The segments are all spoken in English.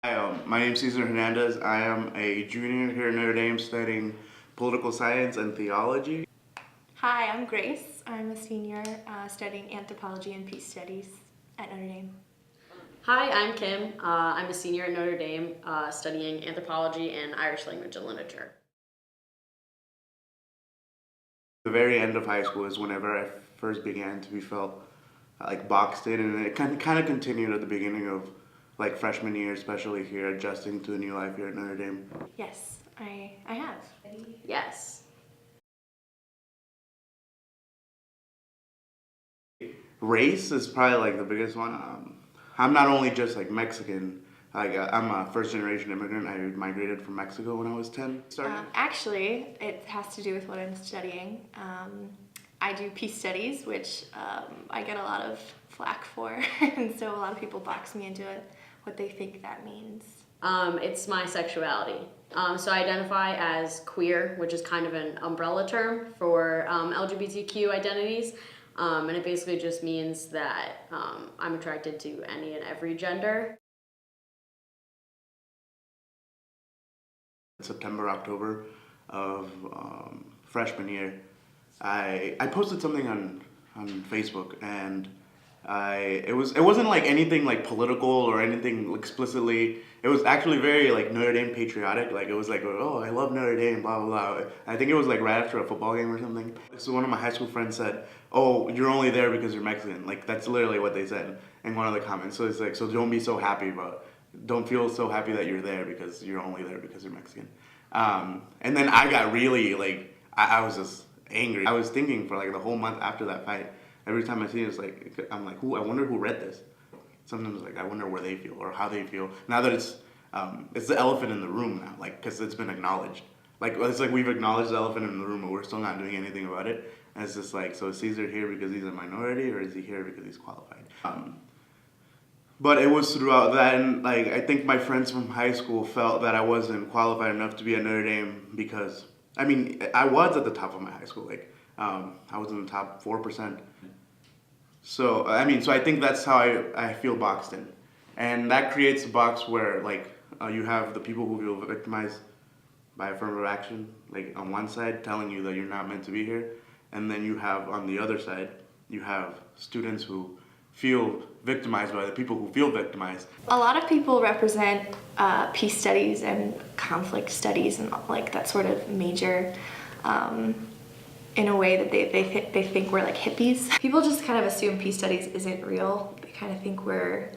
Hi, my name is Cesar Hernandez. I am a junior here at Notre Dame studying political science and theology. Hi, I'm Grace. I'm a senior studying anthropology and peace studies at Notre Dame. Hi, I'm Kim. I'm a senior at Notre Dame studying anthropology and Irish language and literature. The very end of high school is whenever I first began to be felt like boxed in, and it kind of continued at the beginning of like freshman year, especially here, adjusting to a new life here at Notre Dame. Yes, I have. Yes. Race is probably like the biggest one. I'm not only just like Mexican. I'm a first generation immigrant. I migrated from Mexico when I was 10. Actually, it has to do with what I'm studying. I do peace studies, which I get a lot of flack for, and so a lot of people box me into it, what they think that means. It's my sexuality. So I identify as queer, which is kind of an umbrella term for LGBTQ identities. And it basically just means that I'm attracted to any and every gender. September, October of freshman year, I posted something on Facebook, and it wasn't like anything like political or anything explicitly. It was actually very like Notre Dame patriotic. Like it was like, oh, I love Notre Dame, blah blah blah. I think it was like right after a football game or something. So one of my high school friends said, "Oh, you're only there because you're Mexican." Like that's literally what they said in one of the comments. So it's like, so don't be so happy about. Don't feel so happy that you're there because you're only there because you're Mexican. And then I got really like I was just angry. I was thinking for like the whole month after that fight. Every time I see it, it's like I'm like, who? I wonder who read this. Sometimes like I wonder where they feel or how they feel now that it's the elephant in the room now, like because it's been acknowledged. Like it's like we've acknowledged the elephant in the room, but we're still not doing anything about it. And it's just like, so is Caesar here because he's a minority, or is he here because he's qualified? But it was throughout that, and like I think my friends from high school felt that I wasn't qualified enough to be at Notre Dame because I mean I was at the top of my high school, like I was in the top 4%. So I mean, so I think that's how I feel boxed in, and that creates a box where like you have the people who feel victimized by affirmative action, like on one side telling you that you're not meant to be here, and then you have on the other side you have students who feel victimized by the people who feel victimized. A lot of people represent peace studies and conflict studies and like that sort of major in a way that they think we're like hippies. People just kind of assume peace studies isn't real. They kind of think we're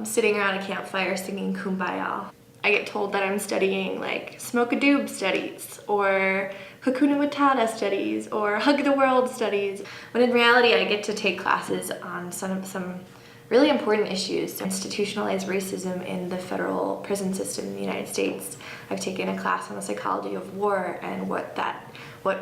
sitting around a campfire singing Kumbaya. I get told that I'm studying like Smoke-a-Doob studies or Hakuna Matata studies or Hug the World studies, when in reality I get to take classes on some really important issues. So institutionalized racism in the federal prison system in the United States. I've taken a class on the psychology of war and what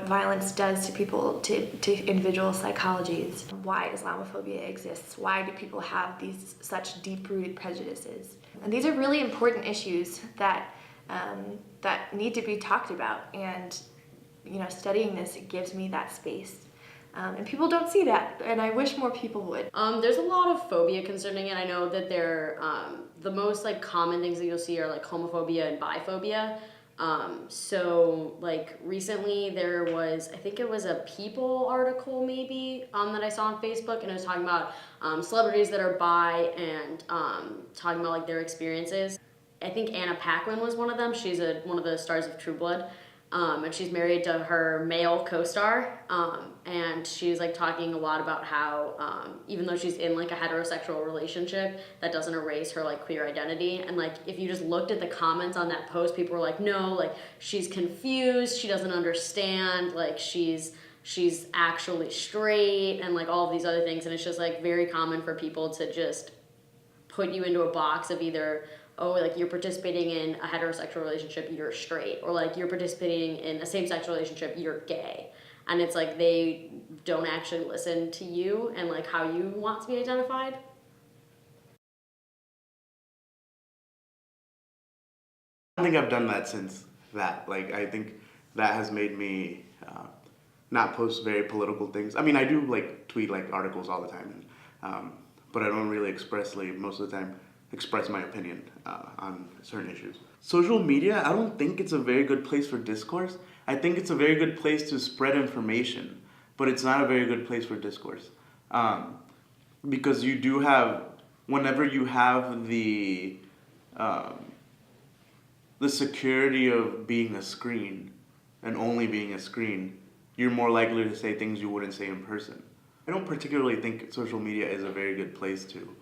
violence does to people, to individual psychologies. Why Islamophobia exists. Why do people have these such deep-rooted prejudices? And these are really important issues that need to be talked about. And you know, studying this, it gives me that space. And people don't see that, and I wish more people would. There's a lot of phobia concerning it. I know that they're the most like common things that you'll see are like homophobia and biphobia. So like recently there was, I think it was a People article maybe that I saw on Facebook, and it was talking about celebrities that are bi and talking about like their experiences. I think Anna Paquin was one of them. She's one of the stars of True Blood. And she's married to her male co-star, and she's like talking a lot about how even though she's in like a heterosexual relationship, that doesn't erase her like queer identity. And like if you just looked at the comments on that post, people were like, no, like she's confused, she doesn't understand, like she's actually straight, and like all of these other things. And it's just like very common for people to just put you into a box of either, oh, like you're participating in a heterosexual relationship, you're straight, or like you're participating in a same-sex relationship, you're gay. And it's like they don't actually listen to you and like how you want to be identified. I don't think I've done that since that. Like I think that has made me not post very political things. I mean, I do like tweet like articles all the time, but I don't really expressly most of the time express my opinion on certain issues. Social media, I don't think it's a very good place for discourse. I think it's a very good place to spread information, but it's not a very good place for discourse. Because you do have, whenever you have the security of being a screen and only being a screen, you're more likely to say things you wouldn't say in person. I don't particularly think social media is a very good place to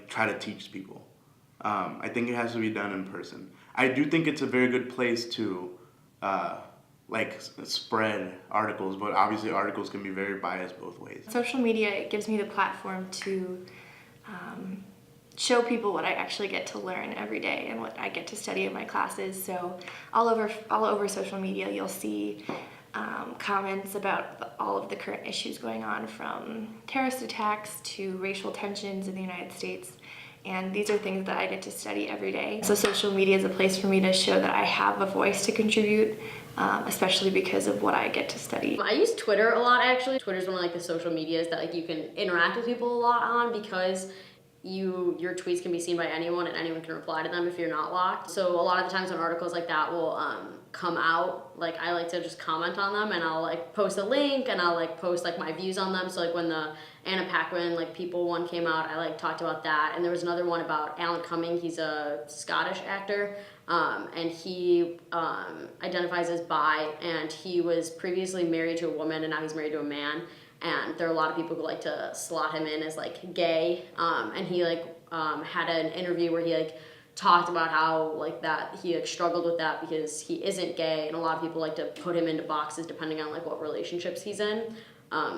try to teach people. I think it has to be done in person. I do think it's a very good place to spread articles, but obviously articles can be very biased both ways. Social media, it gives me the platform to show people what I actually get to learn every day and what I get to study in my classes. So all over social media, you'll see comments about all of the current issues going on, from terrorist attacks to racial tensions in the United States. And these are things that I get to study every day. So social media is a place for me to show that I have a voice to contribute, especially because of what I get to study. I use Twitter a lot, actually. Twitter's one of the social medias that you can interact with people a lot on, because your tweets can be seen by anyone and anyone can reply to them if you're not locked. So a lot of the times when articles like that will come out, I like to just comment on them, and I'll post a link, and I'll post my views on them. So when the Anna Paquin People one came out, I talked about that. And there was another one about Alan Cumming. He's a Scottish actor, and he identifies as bi, and he was previously married to a woman, and now he's married to a man. And there are a lot of people who like to slot him in as gay, and he had an interview where he talked about how that he struggled with that because he isn't gay, and a lot of people like to put him into boxes depending on what relationships he's in.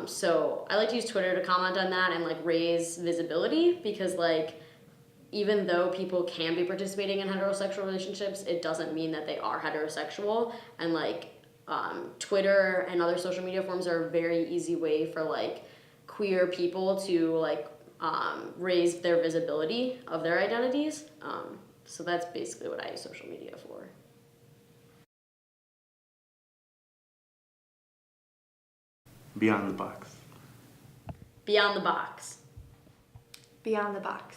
So I like to use Twitter to comment on that and raise visibility, because even though people can be participating in heterosexual relationships, it doesn't mean that they are heterosexual. And Twitter and other social media forms are a very easy way for queer people to raise their visibility of their identities. So that's basically what I use social media for. Beyond the box. Beyond the box. Beyond the box.